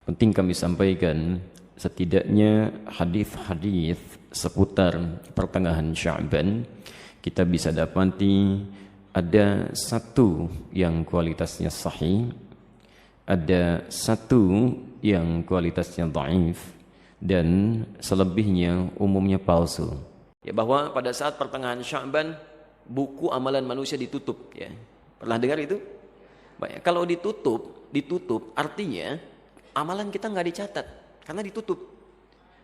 Penting kami sampaikan setidaknya hadis-hadis seputar pertengahan Sya'ban kita bisa dapati ada satu yang kualitasnya sahih, ada satu yang kualitasnya dhaif, dan selebihnya umumnya palsu. Ya, bahwa pada saat pertengahan Sya'ban buku amalan manusia ditutup, ya. Pernah dengar itu? Baik, kalau ditutup artinya amalan kita nggak dicatat karena ditutup.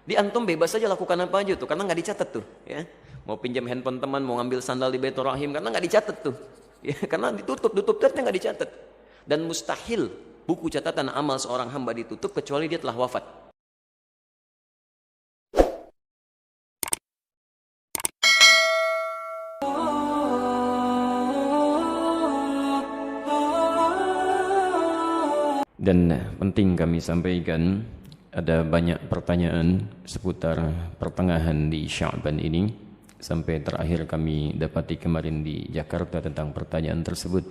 Di antum bebas saja lakukan apa aja tuh karena nggak dicatat tuh, ya. Mau pinjam handphone teman, mau ngambil sandal di Baitur Rahim karena nggak dicatat tuh. Ya, karena ditutup artinya nggak dicatat. Dan mustahil buku catatan amal seorang hamba ditutup kecuali dia telah wafat. Dan penting kami sampaikan ada banyak pertanyaan seputar pertengahan di Sya'ban ini. Sampai terakhir kami dapati kemarin di Jakarta tentang pertanyaan tersebut.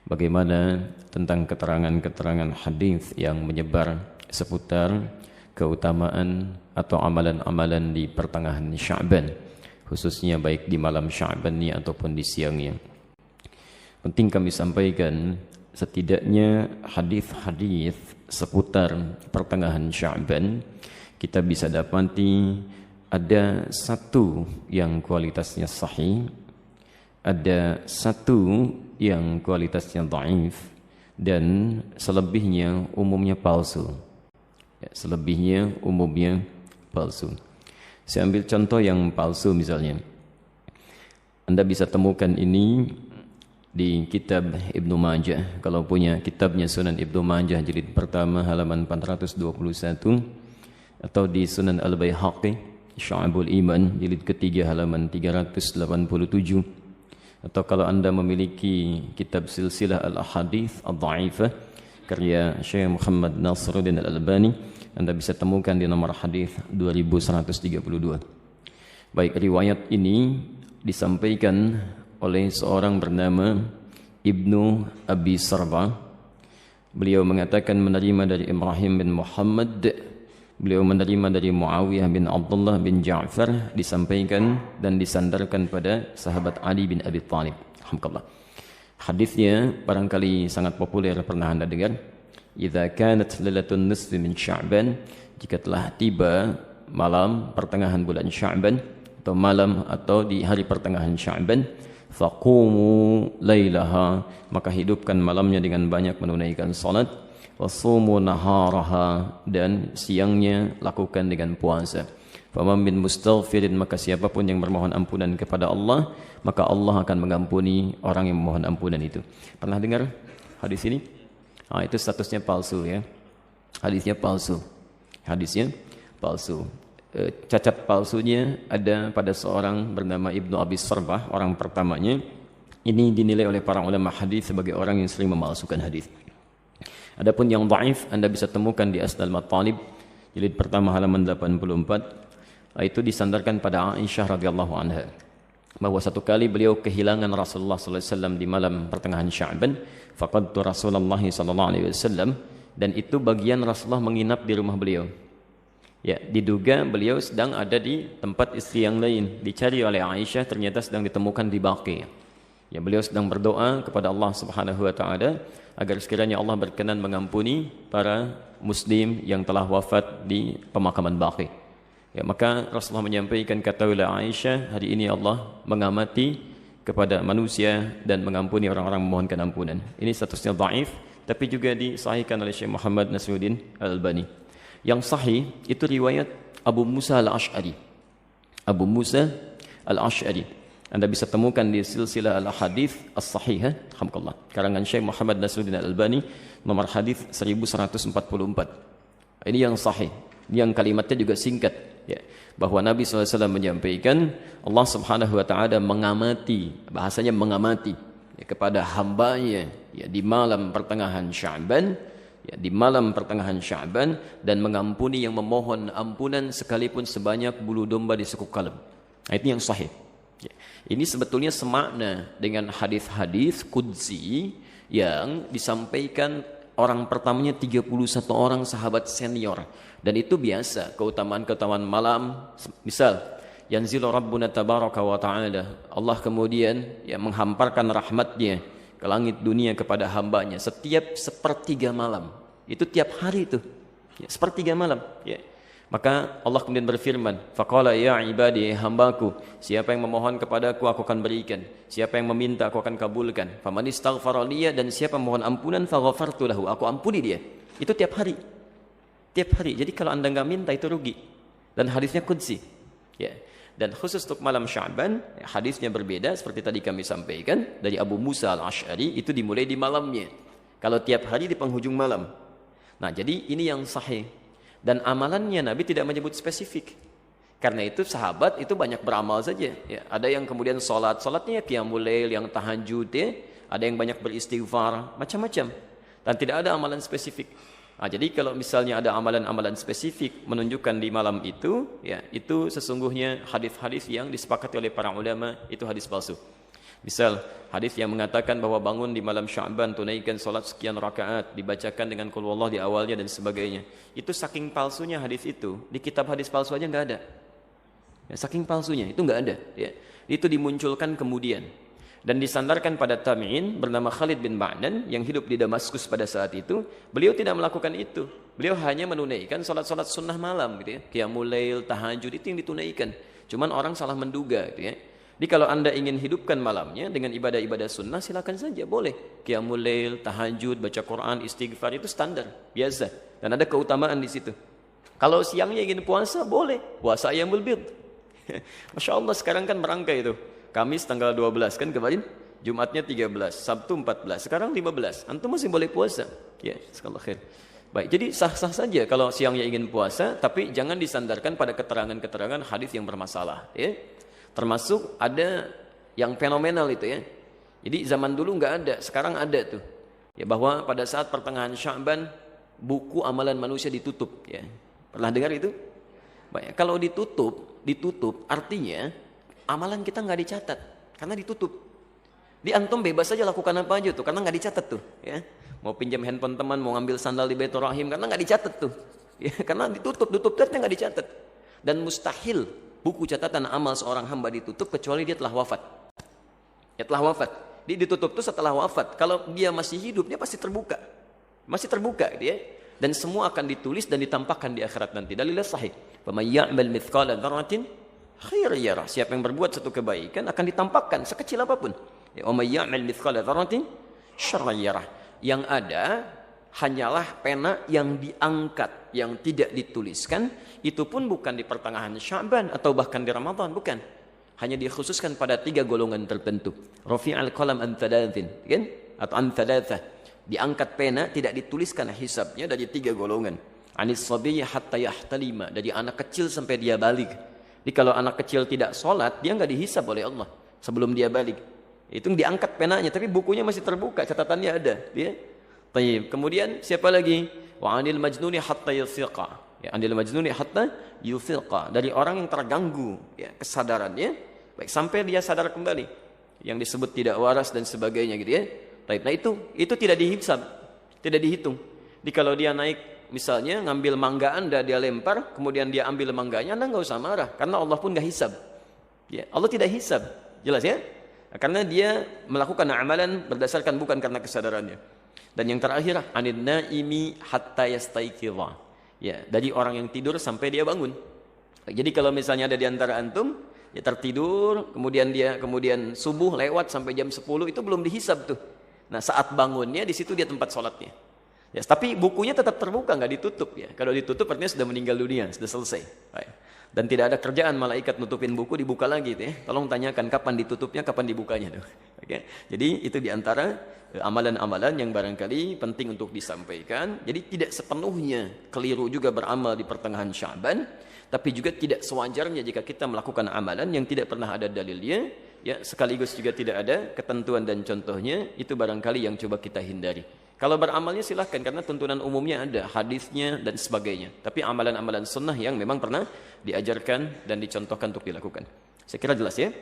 Bagaimana tentang keterangan-keterangan hadis yang menyebar seputar keutamaan atau amalan-amalan di pertengahan Sya'ban, khususnya baik di malam Sya'bannya ataupun di siangnya. Penting kami sampaikan setidaknya hadis-hadis seputar pertengahan Sya'ban kita bisa dapati ada satu yang kualitasnya sahih, ada satu yang kualitasnya dhaif, dan selebihnya umumnya palsu. Ya, selebihnya umumnya palsu. Saya ambil contoh yang palsu misalnya. Anda bisa temukan ini di kitab Ibnu Majah. Kalau punya kitabnya Sunan Ibnu Majah jilid pertama halaman 421, atau di Sunan Al-Baihaqi Syu'abul Iman jilid ketiga halaman 387, atau kalau Anda memiliki kitab Silsilah Al-Ahadits Ad-Dha'ifah karya Syekh Muhammad Nasiruddin Al-Albani, Anda bisa temukan di nomor hadis 2132. Baik, riwayat ini disampaikan oleh seorang bernama Ibnu Abi Sarba. Beliau mengatakan menerima dari Ibrahim bin Muhammad, beliau menerima dari Muawiyah bin Abdullah bin Ja'far, disampaikan dan disandarkan pada sahabat Ali bin Abi Thalib. Alhamdulillah. Hadisnya barangkali sangat populer, pernah Anda dengar. Idza kanat lailatun nisfi min Sya'ban, jika telah tiba malam pertengahan bulan Sya'ban atau malam atau di hari pertengahan Sya'ban, faqumu lailaha, maka hidupkan malamnya dengan banyak menunaikan salat, wasumu naharaha, dan siangnya lakukan dengan puasa. Faman min mustaghfirin, maka siapapun yang bermohon ampunan kepada Allah, maka Allah akan mengampuni orang yang memohon ampunan itu. Pernah dengar hadis ini? Itu statusnya palsu, ya. Hadisnya palsu. Hadisnya palsu. Cacat palsunya ada pada seorang bernama Ibnu Abi Sarbah, orang pertamanya. Ini dinilai oleh para ulama hadis sebagai orang yang sering memalsukan hadis. Adapun yang dhaif Anda bisa temukan di Asnal Matalib jilid pertama halaman 84. Itu disandarkan pada Aisyah radhiyallahu anha bahwa satu kali beliau kehilangan Rasulullah sallallahu alaihi wasallam di malam pertengahan Sya'ban. Faqadtu Rasulullah sallallahu alaihi wasallam, dan itu bagian Rasulullah menginap di rumah beliau. Ya, diduga beliau sedang ada di tempat istri yang lain. Dicari oleh Aisyah, ternyata sedang ditemukan di Baqi. Ya, beliau sedang berdoa kepada Allah Subhanahu wa taala agar sekiranya Allah berkenan mengampuni para muslim yang telah wafat di pemakaman Baqi. Ya, maka Rasulullah menyampaikan, katakanlah Aisyah, hari ini Allah mengamati kepada manusia dan mengampuni orang-orang memohonkan ampunan. Ini statusnya dhaif, tapi juga disahihkan oleh Syekh Muhammad Nasiruddin Al-Albani. Yang sahih itu riwayat Abu Musa Al-Ash'ari. Abu Musa Al-Ash'ari. Anda bisa temukan di Silsilah Al-Ahadits As-Sahihah, alhamdulillah, karangan Syekh Muhammad Nasiruddin Al-Albani, nomor hadis 1144. Ini yang sahih. Yang kalimatnya juga singkat, ya, bahwa Nabi SAW menyampaikan Allah Subhanahu wa taala mengamati, bahasanya mengamati, ya, kepada hambanya, ya, di malam pertengahan Sya'ban, ya, di malam pertengahan Sya'ban, dan mengampuni yang memohon ampunan sekalipun sebanyak bulu domba di sekuk kalem. Itu yang sahih. Ya. Ini sebetulnya semakna dengan hadis-hadis qudsi yang disampaikan Orang pertamanya 31 orang sahabat senior. Dan itu biasa, keutamaan-keutamaan malam. Misal, yanzilu Rabbuna tabaraka wa ta'ala. Allah kemudian ya menghamparkan rahmatnya ke langit dunia kepada hambanya setiap sepertiga malam. Itu tiap hari itu. Ya, sepertiga malam. Ya. Maka Allah kemudian berfirman, faqala ya ibadi hambaku, siapa yang memohon kepadaku aku akan berikan, siapa yang meminta aku akan kabulkan, faman istaghfara liya, dan siapa mohon ampunan faghafartu lahu, aku ampuni dia. Itu tiap hari. Tiap hari. Jadi kalau Anda enggak minta itu rugi. Dan hadisnya qudsi. Ya. Dan khusus untuk malam Sya'ban, hadisnya berbeda seperti tadi kami sampaikan dari Abu Musa Al-Asy'ari, itu dimulai di malamnya. Kalau tiap hari di penghujung malam. Nah, jadi ini yang sahih. Dan amalannya Nabi tidak menyebut spesifik. Karena itu sahabat itu banyak beramal saja. Ya, ada yang kemudian salatnya qiyamul lail, yang tahajud, ya. Ada yang banyak beristighfar, macam-macam. Dan tidak ada amalan spesifik. Nah, jadi kalau misalnya ada amalan-amalan spesifik menunjukkan di malam itu, ya itu sesungguhnya hadis-hadis yang disepakati oleh para ulama itu hadis palsu. Misal hadis yang mengatakan bahwa bangun di malam Sya'ban, tunaikan salat sekian rakaat, dibacakan dengan qul huwallah di awalnya dan sebagainya. Itu saking palsunya hadis itu, di kitab hadis palsu aja enggak ada. Ya, saking palsunya itu enggak ada, ya. Itu dimunculkan kemudian dan disandarkan pada tabi'in bernama Khalid bin Ma'dan yang hidup di Damaskus pada saat itu. Beliau tidak melakukan itu. Beliau hanya menunaikan salat-salat sunnah malam gitu ya. Qiyamul lail, tahajud itu yang ditunaikan. Cuman orang salah menduga gitu ya. Jadi kalau Anda ingin hidupkan malamnya dengan ibadah-ibadah sunnah, silakan saja, boleh. Qiyamul lail, tahajud, baca Quran, istighfar itu standar, biasa. Dan ada keutamaan di situ. Kalau siangnya ingin puasa, boleh. Puasa ayyamul bid. Masya Allah sekarang kan merangkai itu. Kamis tanggal 12 kan kemarin, Jumatnya 13, Sabtu 14, sekarang 15. Antum masih boleh puasa. Ya, sekali khair. Baik, jadi sah-sah saja kalau siangnya ingin puasa, tapi jangan disandarkan pada keterangan-keterangan hadis yang bermasalah, ya. Termasuk ada yang fenomenal itu ya. Jadi zaman dulu nggak ada, sekarang ada tuh. Ya, bahwa pada saat pertengahan Sya'ban buku amalan manusia ditutup ya. Pernah dengar itu? Baik, kalau ditutup artinya amalan kita nggak dicatat karena ditutup. Di antum bebas saja lakukan apa aja tuh karena nggak dicatat tuh ya. Mau pinjam handphone teman, mau ngambil sandal di Baitur Rahim karena nggak dicatat tuh. Ya, karena ditutup ternyata nggak dicatat. Dan mustahil buku catatan amal seorang hamba ditutup kecuali dia telah wafat. Ya telah wafat. Dia ditutup itu setelah wafat. Kalau dia masih hidup, dia pasti terbuka. Masih terbuka dia. Dan semua akan ditulis dan ditampakkan di akhirat nanti. Dalilnya sahih. Faman ya'mal mithqala dzarratin khairan yarah. Siapa yang berbuat satu kebaikan akan ditampakkan sekecil apapun. Ya, wa may ya'mal mithqala dzarratin syarran yarah. Yang ada hanyalah pena yang diangkat, yang tidak dituliskan. Itu pun bukan di pertengahan Sya'ban atau bahkan di Ramadan, bukan. Hanya dikhususkan pada 3 golongan tertentu. Rafi'al qalam an thalathin, kan? Atau an thalathah. Diangkat pena, tidak dituliskan hisabnya dari 3 golongan. Anis sabiyya hatta yahtalima, dari anak kecil sampai dia balik. Jadi kalau anak kecil tidak sholat, dia enggak dihisab oleh Allah sebelum dia balik. Itu diangkat penanya, tapi bukunya masih terbuka, catatannya ada. Ya. Tayyib. Kemudian siapa lagi? Wa anil majnuni hatta yufiqa. Ya, anil majnuni hatta yufiqa, dari orang yang terganggu ya kesadarannya, baik sampai dia sadar kembali, yang disebut tidak waras dan sebagainya gitu ya. Baik, nah itu tidak dihisab, tidak dihitung. Jadi kalau dia naik misalnya ngambil mangga Anda, dia lempar, kemudian dia ambil mangganya, Anda nggak usah marah karena Allah pun nggak hisab. Ya, Allah tidak hisab, jelas ya? Nah, karena dia melakukan amalan berdasarkan bukan karena kesadarannya. Dan yang terakhir, anin naimi hatta yastaiqidha. Ya, dari orang yang tidur sampai dia bangun. Jadi kalau misalnya ada di antara antum, ya tertidur, kemudian subuh lewat sampai jam 10 itu belum dihisab tuh. Nah, saat bangunnya di situ dia tempat sholatnya. Ya, tapi bukunya tetap terbuka, nggak ditutup ya. Kalau ditutup artinya sudah meninggal dunia, sudah selesai. Baik. Dan tidak ada kerjaan malaikat nutupin buku, dibuka lagi tuh ya. Tolong tanyakan kapan ditutupnya, kapan dibukanya tuh. Oke. Jadi itu di antara amalan-amalan yang barangkali penting untuk disampaikan. Jadi tidak sepenuhnya keliru juga beramal di pertengahan Sya'ban, tapi juga tidak sewajarnya jika kita melakukan amalan yang tidak pernah ada dalilnya, ya sekaligus juga tidak ada ketentuan dan contohnya, itu barangkali yang coba kita hindari. Kalau beramalnya silahkan karena tuntunan umumnya ada, hadisnya dan sebagainya. Tapi amalan-amalan sunnah yang memang pernah diajarkan dan dicontohkan untuk dilakukan. Saya kira jelas ya.